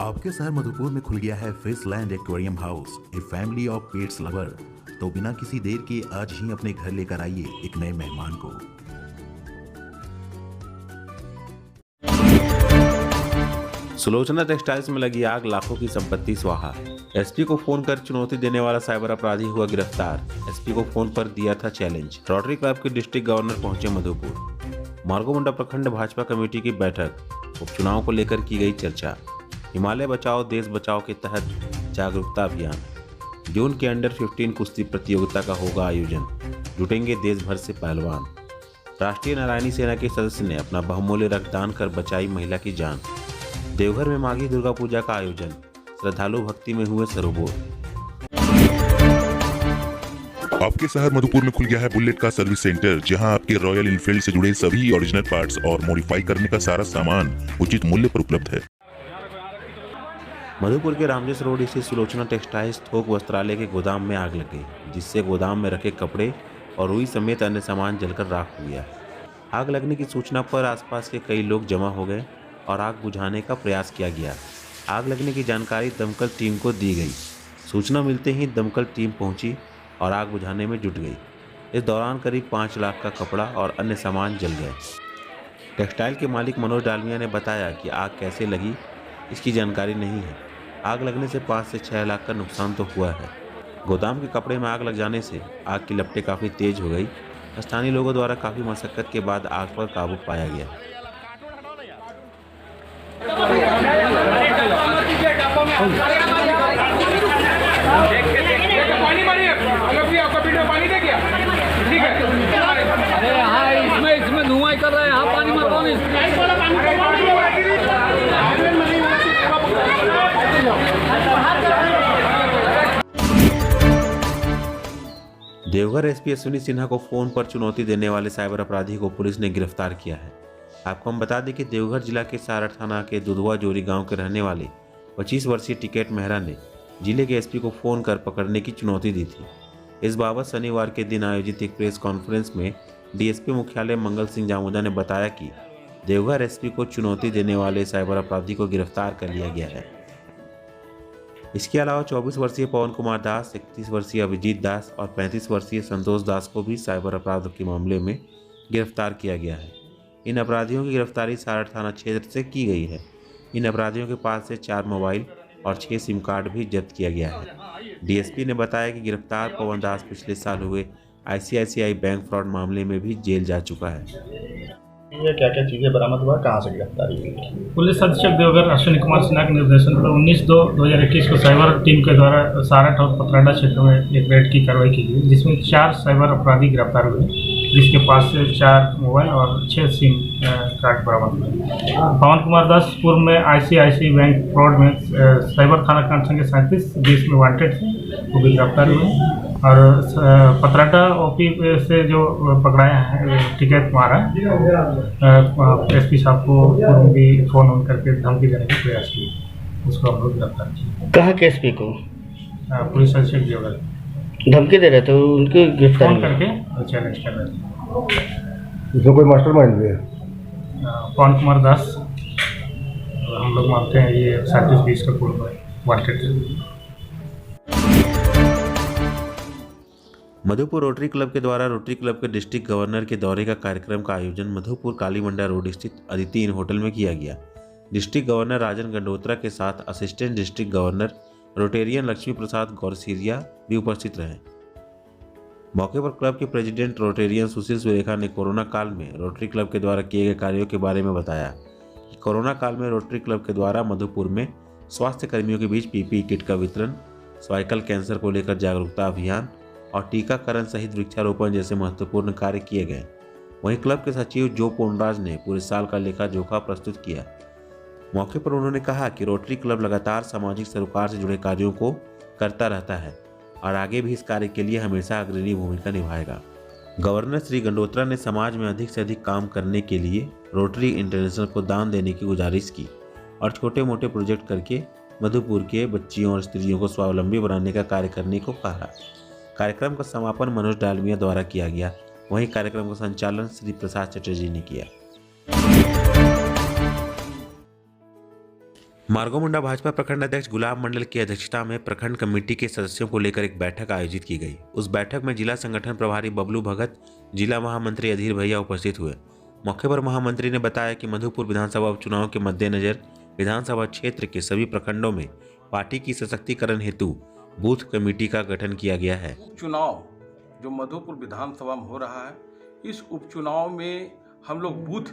आपके शहर मधुपुर में खुल गया है Fishland aquarium house, a family of pets lover. तो बिना किसी देर के आज ही अपने घर लेकर आइए एक नए मेहमान को। सुलोचना टेक्सटाइल्स में लगी आग, लाखों की संपत्ति स्वाहा। एसपी को फोन कर चुनौती देने वाला साइबर अपराधी हुआ गिरफ्तार। एसपी को फोन पर दिया था चैलेंज। रोटरी क्लब के डिस्ट्रिक्ट गवर्नर पहुंचे मधुपुर। मार्गोमुंडा प्रखंड भाजपा कमेटी की बैठक, उपचुनाव को लेकर की गई चर्चा। हिमालय बचाओ देश बचाओ के तहत जागरूकता अभियान। जून के अंडर 15 कुश्ती प्रतियोगिता का होगा आयोजन, जुटेंगे देश भर से पहलवान। राष्ट्रीय नारायणी सेना के सदस्य ने अपना बहुमूल्य रक्तदान कर बचाई महिला की जान। देवघर में माघी दुर्गा पूजा का आयोजन, श्रद्धालु भक्ति में हुए सरोबोर। आपके शहर मधुपुर में खुल गया है बुलेट का सर्विस सेंटर, जहां आपके रॉयल इनफील्ड से जुड़े सभी ओरिजिनल पार्ट्स और मॉडिफाई करने का सारा सामान उचित मूल्य पर उपलब्ध है। मधुपुर के रामजस रोड स्थित सुलोचना टेक्सटाइल्स थोक वस्त्रालय के गोदाम में आग लग गई, जिससे गोदाम में रखे कपड़े और रुई समेत अन्य सामान जलकर राख हो गया। आग लगने की सूचना पर आसपास के कई लोग जमा हो गए और आग बुझाने का प्रयास किया गया। आग लगने की जानकारी दमकल टीम को दी गई। सूचना मिलते ही दमकल टीम पहुंची और आग बुझाने में जुट गई। इस दौरान करीब 5 लाख का कपड़ा और अन्य सामान जल गए। टेक्सटाइल के मालिक मनोज डालमिया ने बताया कि आग कैसे लगी इसकी जानकारी नहीं है। आग लगने से 5 से 6 लाख का नुकसान तो हुआ है। गोदाम के कपड़े में आग लग जाने से आग की लपटें काफ़ी तेज हो गई। स्थानीय लोगों द्वारा काफ़ी मशक्कत के बाद आग पर काबू पाया गया। अरे हाँ, इसमें धुआं कर रहा है, यहाँ पानी मत दो। देवघर एसपी अश्विनी सिन्हा को फोन पर चुनौती देने वाले साइबर अपराधी को पुलिस ने गिरफ्तार किया है। आपको हम बता दें कि देवघर जिला के सारठ थाना के दुधवा जोरी गांव के रहने वाले 25 वर्षीय टिकैत मेहरा ने जिले के एसपी को फोन कर पकड़ने की चुनौती दी थी। इस बाबत शनिवार के दिन आयोजित एक प्रेस कॉन्फ्रेंस में डीएसपी मुख्यालय मंगल सिंह जामुदा ने बताया कि देवघर एसपी को चुनौती देने वाले साइबर अपराधी को गिरफ्तार कर लिया गया है। इसके अलावा 24 वर्षीय पवन कुमार दास, 31 वर्षीय अभिजीत दास और 35 वर्षीय संतोष दास को भी साइबर अपराध के मामले में गिरफ्तार किया गया है। इन अपराधियों की गिरफ्तारी सारठ थाना क्षेत्र से की गई है। इन अपराधियों के पास से 4 मोबाइल और 6 सिम कार्ड भी जब्त किया गया है। डीएसपी ने बताया कि गिरफ्तार पवन दास पिछले साल हुए आईसीआईसीआई बैंक फ्रॉड मामले में भी जेल जा चुका है। ये क्या क्या चीज़ें बरामद हुआ, कहाँ से गिरफ्तारी हुई? पुलिस अधीक्षक देवघर अश्विनी कुमार सिन्हा के निर्देशन पर 19/2/2021 को साइबर टीम के द्वारा सारठ और पतराडा क्षेत्र में एक रेड की कार्रवाई की गई, जिसमें 4 साइबर अपराधी गिरफ्तार हुए, जिसके पास से 4 मोबाइल और 6 सिम कार्ड बरामद हुए। पवन कुमार दास पूर्व में आईसीआईसीआई बैंक फ्रॉड में साइबर थाना कांड संख्या 37-20 में वांटेड थे, वो भी गिरफ्तार हुए। और पतराटा ओपी से जो पकड़ाया है टिकैत मारा, एसपी साहब को पूर्व भी फोन करके धमकी देने का प्रयास किया, उसको हम लोग गिरफ्तार किए। कहाँ के एसपी को? पुलिस अधीक्षक देवघर धमकी दे रहे थे, उनके गिरफ्तार फोन करके चैलेंज कर रहे थे। इसमें कोई मास्टरमाइंड भी है? पवन कुमार दास, हम लोग मानते हैं ये 37-20 का पूर्व वांटेड। मधुपुर रोटरी क्लब के द्वारा रोटरी क्लब के डिस्ट्रिक्ट गवर्नर के दौरे का कार्यक्रम का आयोजन मधुपुर कालीमंडा रोड स्थित अदिति इन होटल में किया गया। डिस्ट्रिक्ट गवर्नर राजन गंडोत्रा के साथ assistant district governor rotarian Lakshmi Prasad Gaursiria भी उपस्थित रहे। मौके पर क्लब के प्रेसिडेंट रोटेरियन सुशील सुरेखा ने कोरोना काल में रोटरी क्लब के द्वारा किए गए कार्यों के बारे में बताया कि कोरोना काल में रोटरी क्लब के द्वारा मधुपुर में स्वास्थ्य कर्मियों के बीच पीपीई किट का वितरण, सर्वाइकल कैंसर को लेकर जागरूकता अभियान और टीकाकरण सहित वृक्षारोपण जैसे महत्वपूर्ण कार्य किए गए। वहीं क्लब के सचिव जो पोनराज ने पूरे साल का लेखा जोखा प्रस्तुत किया। मौके पर उन्होंने कहा कि रोटरी क्लब लगातार सामाजिक सरोकार से जुड़े कार्यों को करता रहता है और आगे भी इस कार्य के लिए हमेशा अग्रणी भूमिका निभाएगा। गवर्नर श्री गंडोत्रा ने समाज में अधिक से अधिक काम करने के लिए रोटरी इंटरनेशनल को दान देने की गुजारिश की और छोटे मोटे प्रोजेक्ट करके मधुपुर के बच्चियों और स्त्रियों को स्वावलंबी बनाने का कार्य करने को कहा। कार्यक्रम का समापन मनोज डालमिया द्वारा किया गया। वहीं कार्यक्रम का संचालन श्री प्रसाद चटर्जी ने किया। मार्गोमुंडा भाजपा प्रखंड अध्यक्ष गुलाब मंडल की अध्यक्षता में प्रखंड कमेटी के सदस्यों को लेकर एक बैठक आयोजित की गई। उस बैठक में जिला संगठन प्रभारी बबलू भगत, जिला महामंत्री अधीर भैया उपस्थित हुए। मौके पर महामंत्री ने बताया कि मधुपुर विधानसभा उपचुनाव के मद्देनजर विधानसभा क्षेत्र के सभी प्रखंडों में पार्टी की सशक्तिकरण हेतु बूथ कमेटी का गठन किया गया है। उपचुनाव जो मधुपुर विधानसभा में हो रहा है, इस उपचुनाव में हम लोग बूथ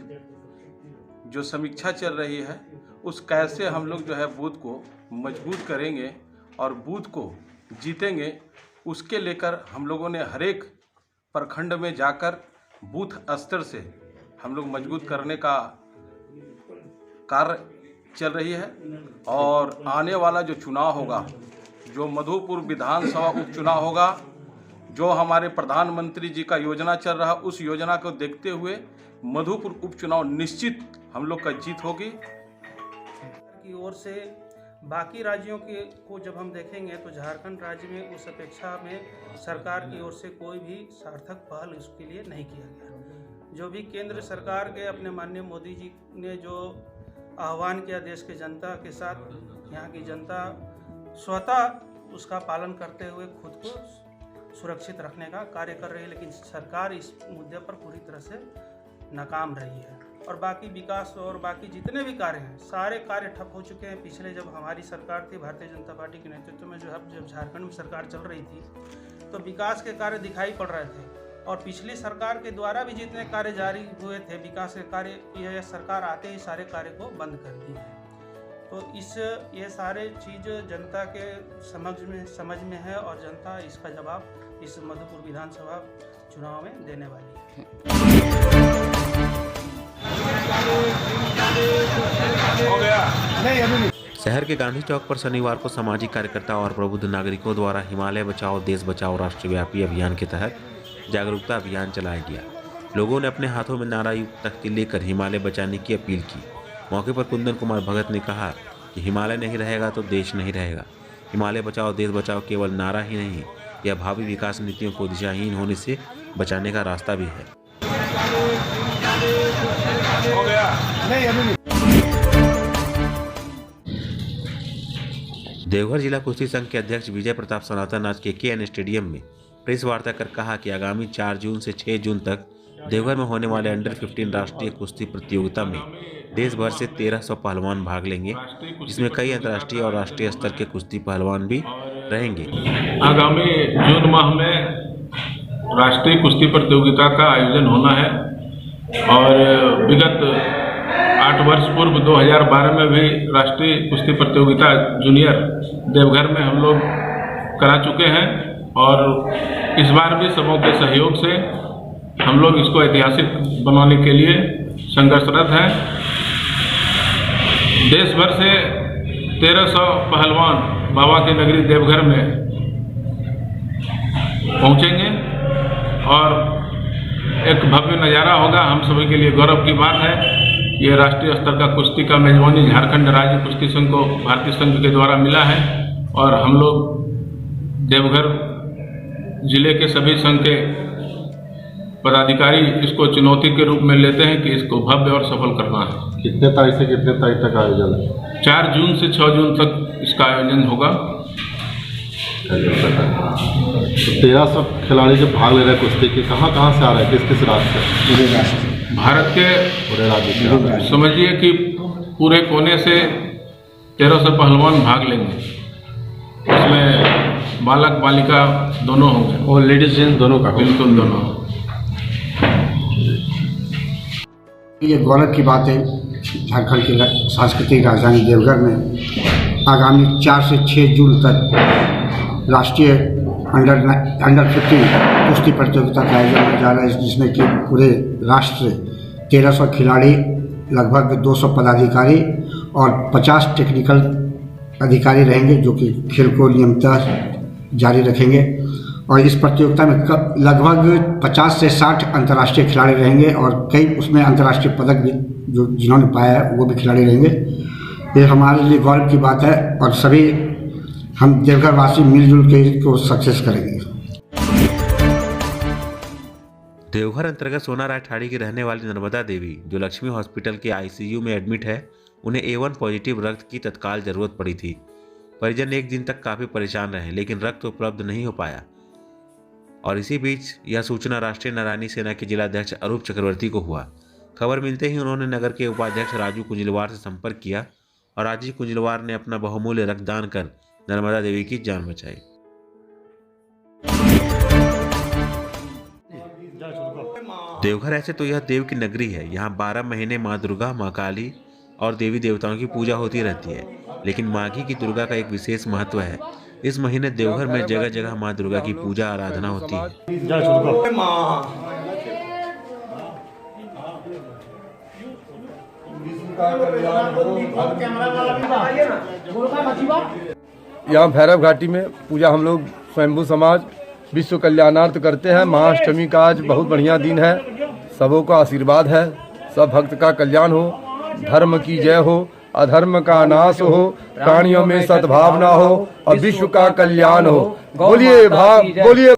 जो समीक्षा चल रही है उस कैसे हम लोग जो है बूथ को मजबूत करेंगे और बूथ को जीतेंगे, उसके लेकर हम लोगों ने हर एक प्रखंड में जाकर बूथ स्तर से हम लोग मजबूत करने का कार्य चल रही है। और आने वाला जो चुनाव होगा, जो मधुपुर विधानसभा उपचुनाव होगा, जो हमारे प्रधानमंत्री जी का योजना चल रहा, उस योजना को देखते हुए मधुपुर उपचुनाव निश्चित हम लोग का जीत होगी। की ओर से बाकी राज्यों को जब हम देखेंगे तो झारखंड राज्य में उस अपेक्षा में सरकार की ओर से कोई भी सार्थक पहल उसके लिए नहीं किया गया। जो भी केंद्र सरकार के अपने माननीय मोदी जी ने जो आह्वान किया देश के जनता के साथ, यहाँ की जनता स्वतः उसका पालन करते हुए खुद को सुरक्षित रखने का कार्य कर रही है, लेकिन सरकार इस मुद्दे पर पूरी तरह से नाकाम रही है। और बाकी विकास और बाकी जितने भी कार्य हैं, सारे कार्य ठप हो चुके हैं। पिछले जब हमारी सरकार थी, भारतीय जनता पार्टी के नेतृत्व में जब झारखंड में सरकार चल रही थी, तो विकास के कार्य दिखाई पड़ रहे थे। और पिछली सरकार के द्वारा भी जितने कार्य जारी हुए थे विकास के कार्य, यह सरकार आते ही सारे कार्य को बंद कर दी है। तो ये सारे चीज़ जनता के समझ में है और जनता इसका जवाब इस मधुपुर विधानसभा चुनाव में देने वाली है। शहर के गांधी चौक पर शनिवार को सामाजिक कार्यकर्ता और प्रबुद्ध नागरिकों द्वारा हिमालय बचाओ देश बचाओ राष्ट्रव्यापी अभियान के तहत जागरूकता अभियान चलाया गया। लोगों ने अपने हाथों में नारा युक्त तख्ती लेकर हिमालय बचाने की अपील की। मौके पर कुंदन कुमार भगत ने कहा कि हिमालय नहीं रहेगा तो देश नहीं रहेगा। हिमालय बचाओ देश बचाओ केवल नारा ही नहीं, यह भावी विकास नीतियों को दिशाहीन होने से बचाने का रास्ता भी है। देवघर जिला कुश्ती संघ के अध्यक्ष विजय प्रताप सनातन आज KKN स्टेडियम में प्रेस वार्ता कर कहा कि आगामी 4 जून से 6 जून तक देवघर में होने वाले अंडर 15 राष्ट्रीय कुश्ती प्रतियोगिता में देश भर से 1300 पहलवान भाग लेंगे, जिसमें कई अंतर्राष्ट्रीय और राष्ट्रीय स्तर के कुश्ती पहलवान भी रहेंगे। आगामी जून माह में राष्ट्रीय कुश्ती प्रतियोगिता का आयोजन होना है और विगत 8 वर्ष पूर्व 2012 में भी राष्ट्रीय कुश्ती प्रतियोगिता जूनियर देवघर में हम लोग करा चुके हैं और इस बार भी सबों के सहयोग से हम लोग इसको ऐतिहासिक बनाने के लिए संघर्षरत हैं। देश भर से 1300 पहलवान बाबा की नगरी देवघर में पहुंचेंगे और एक भव्य नज़ारा होगा। हम सभी के लिए गौरव की बात है। ये राष्ट्रीय स्तर का कुश्ती का मेजबानी झारखंड राज्य कुश्ती संघ को भारतीय संघ के द्वारा मिला है और हम लोग देवघर जिले के सभी संघ के पदाधिकारी इसको चुनौती के रूप में लेते हैं कि इसको भव्य और सफल करना है। कितने तारीख से कितने तारीख तक आयोजन है? 4 जून से 6 जून तक इसका आयोजन होगा। तो 1300 खिलाड़ी जो भाग ले रहे हैं कुश्ती के, कहाँ से आ रहे हैं, किस किस राज्य से? भारत के पूरे राज्य से समझिए कि पूरे कोने से 1300 पहलवान भाग लेंगे। इसमें बालक बालिका दोनों होंगे और लेडीज जेंट्स दोनों का? बिल्कुल दोनों। ये गौरव की बात है, झारखंड की सांस्कृतिक राजधानी देवघर में आगामी 4 से 6 जून तक राष्ट्रीय अंडर 15 कुश्ती प्रतियोगिता का आयोजन होने जा रहा है, जिसमें कि पूरे राष्ट्र 1300 खिलाड़ी, लगभग 200 पदाधिकारी और 50 टेक्निकल अधिकारी रहेंगे, जो कि खेल को नियमितः जारी रखेंगे। और इस प्रतियोगिता में लगभग 50 से 60 अंतर्राष्ट्रीय खिलाड़ी रहेंगे और कई उसमें अंतर्राष्ट्रीय पदक भी जो जिन्होंने पाया है वो भी खिलाड़ी रहेंगे। ये हमारे लिए गौरव की बात है और सभी हम देवघर वासी मिलजुल के इसको सक्सेस करेंगे। देवघर अंतर्गत सोनाराय ठाड़ी की रहने वाली नर्मदा देवी, जो लक्ष्मी हॉस्पिटल के ICU में एडमिट है, उन्हें A1 पॉजिटिव रक्त की तत्काल जरूरत पड़ी थी। परिजन एक दिन तक काफ़ी परेशान रहे, लेकिन रक्त उपलब्ध नहीं हो पाया और इसी बीच यह सूचना राष्ट्रीय नारायणी सेना के जिलाध्यक्ष अरूप चक्रवर्ती को हुआ। खबर मिलते ही उन्होंने नगर के उपाध्यक्ष राजू कुंजलवार से संपर्क किया और राजू कुंजलवार ने अपना बहुमूल्य रक्तदान कर नर्मदा देवी की जान बचाई। देवघर ऐसे तो यह देव की नगरी है। यहाँ 12 महीने माँ दुर्गा, माँ काली और देवी देवताओं की पूजा होती रहती है, लेकिन माघी की दुर्गा का एक विशेष महत्व है। इस महीने देवघर में जगह जगह माँ दुर्गा की पूजा आराधना होती है। यहाँ भैरव घाटी में पूजा हम लोग स्वयंभू समाज विश्व कल्याणार्थ करते हैं। महाअष्टमी का आज बहुत बढ़िया दिन है। सबों का आशीर्वाद है, सब भक्त का कल्याण हो, धर्म की जय हो, अधर्म का नाश हो, प्राणियों में सद्भावना हो और विश्व का कल्याण हो। बोलिए भाव, बोलिए।